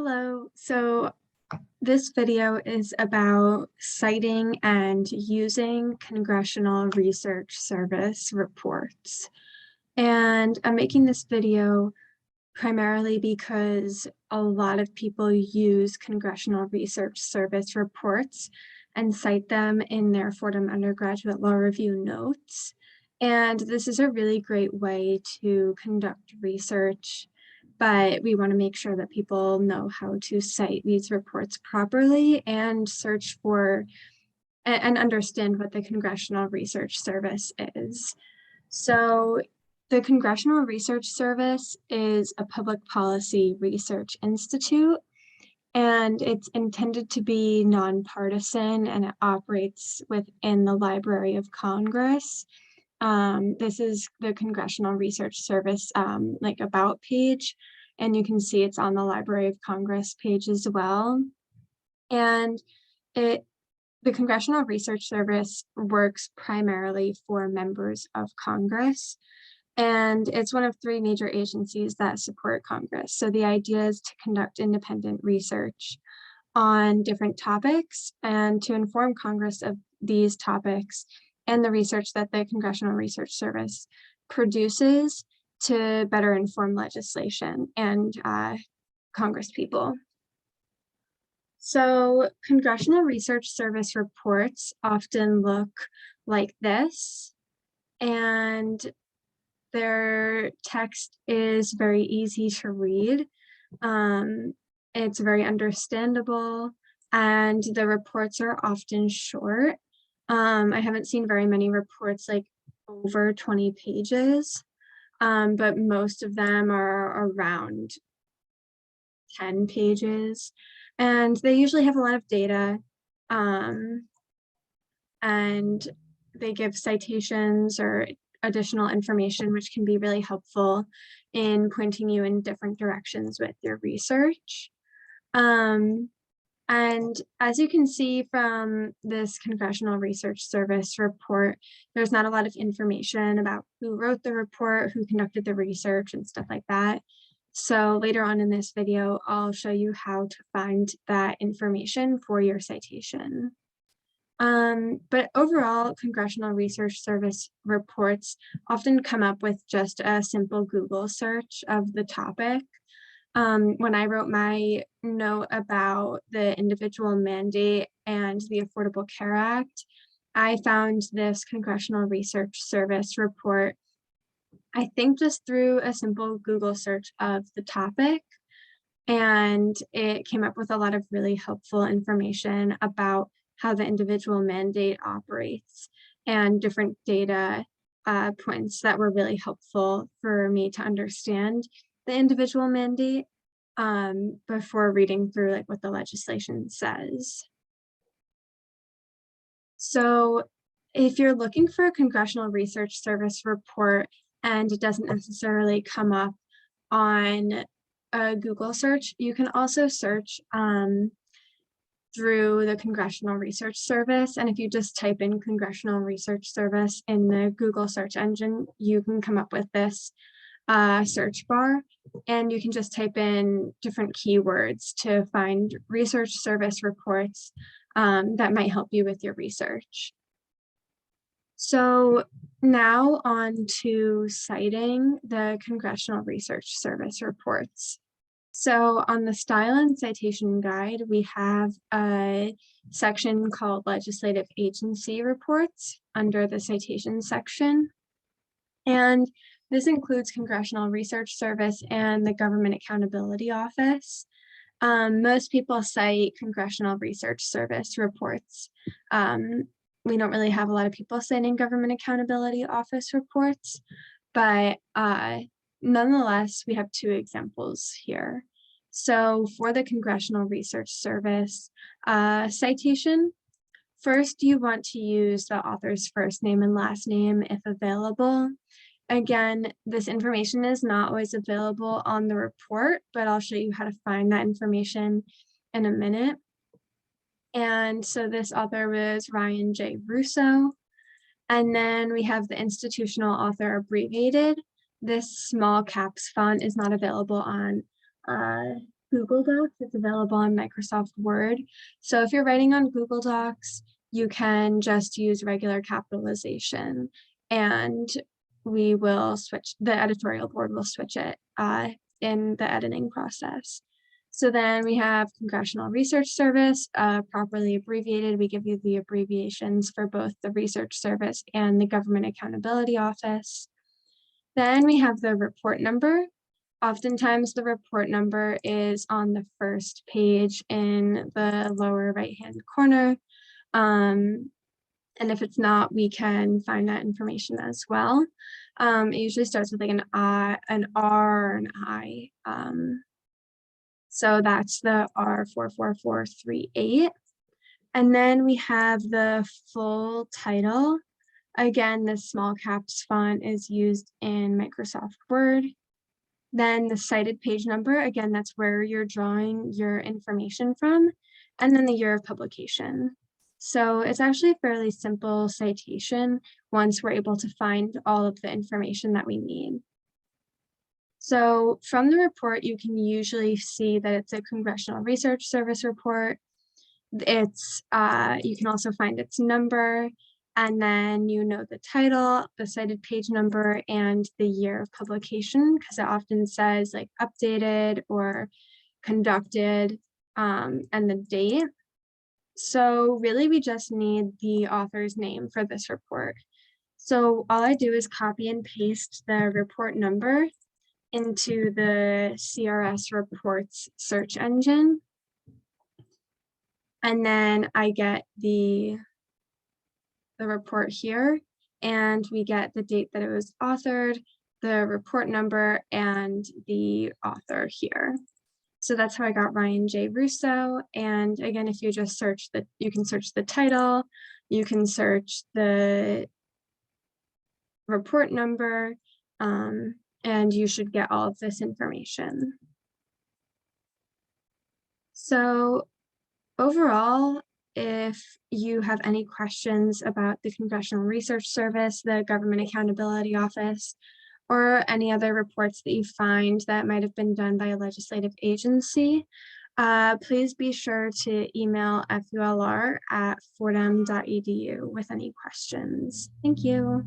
Hello. So this video is about citing and using Congressional Research Service reports. And I'm making this video primarily because a lot of people use Congressional Research Service reports and cite them in their Fordham undergraduate law review notes. And this is a really great way to conduct research, but we want to make sure that people know how to cite these reports properly and search for and understand what the Congressional Research Service is. So the Congressional Research Service is a public policy research institute, and it's intended to be nonpartisan, and it operates within the Library of Congress. This is the Congressional Research Service like about page, and you can see it's on the Library of Congress page as well. And the Congressional Research Service works primarily for members of Congress, and it's one of three major agencies that support Congress. So the idea is to conduct independent research on different topics and to inform Congress of these topics and the research that the Congressional Research Service produces to better inform legislation and Congress people. So Congressional Research Service reports often look like this, and their text is very easy to read. It's very understandable, and the reports are often short. I haven't seen very many reports like over 20 pages, but most of them are around 10 pages, and they usually have a lot of data, and they give citations or additional information, which can be really helpful in pointing you in different directions with your research. And as you can see from this Congressional Research Service report, there's not a lot of information about who wrote the report, who conducted the research, and stuff like that. So later on in this video, I'll show you how to find that information for your citation. But overall, Congressional Research Service reports often come up with just a simple Google search of the topic. When I wrote my note about the individual mandate and the Affordable Care Act, I found this Congressional Research Service report, I think just through a simple Google search of the topic, and it came up with a lot of really helpful information about how the individual mandate operates and different data points that were really helpful for me to understand the individual mandate before reading through like what the legislation says. So if you're looking for a Congressional Research Service report and it doesn't necessarily come up on a Google search, you can also search through the Congressional Research Service. And if you just type in Congressional Research Service in the Google search engine, you can come up with this search bar, and you can just type in different keywords to find research service reports that might help you with your research. So now on to citing the Congressional Research Service reports. So on the Style and Citation Guide, we have a section called Legislative Agency Reports under the Citation section. And this includes Congressional Research Service and the Government Accountability Office. Most people cite Congressional Research Service reports. We don't really have a lot of people citing Government Accountability Office reports, but nonetheless, we have two examples here. So for the Congressional Research Service citation, first you want to use the author's first name and last name if available. Again, this information is not always available on the report, but I'll show you how to find that information in a minute. And so this author was Ryan J. Russo. And then we have the institutional author abbreviated. This small caps font is not available on Google Docs. It's available on Microsoft Word. So if you're writing on Google Docs, you can just use regular capitalization, and we will switch, the editorial board will switch it in the editing process. So then we have Congressional Research Service, properly abbreviated. We give you the abbreviations for both the Research Service and the Government Accountability Office. Then we have the report number. Oftentimes the report number is on the first page in the lower right-hand corner. And if it's not, we can find that information as well. It usually starts with like an I, an R, or an I. So that's the R44438. And then we have the full title. Again, the small caps font is used in Microsoft Word. Then the cited page number, again, that's where you're drawing your information from, and then the year of publication. So it's actually a fairly simple citation once we're able to find all of the information that we need. So from the report, you can usually see that it's a Congressional Research Service report. It's you can also find its number, and then you know the title, the cited page number, and the year of publication, because it often says like updated or conducted, and the date. So really we just need the author's name for this report. So all I do is copy and paste the report number into the CRS reports search engine. And then I get the report here, and we get the date that it was authored, the report number, and the author here. So that's how I got Ryan J. Russo. And again, if you just search you can search the title, you can search the report number, and you should get all of this information. So overall, if you have any questions about the Congressional Research Service, the Government Accountability Office, or any other reports that you find that might have been done by a legislative agency, please be sure to email fulr@fordham.edu with any questions. Thank you.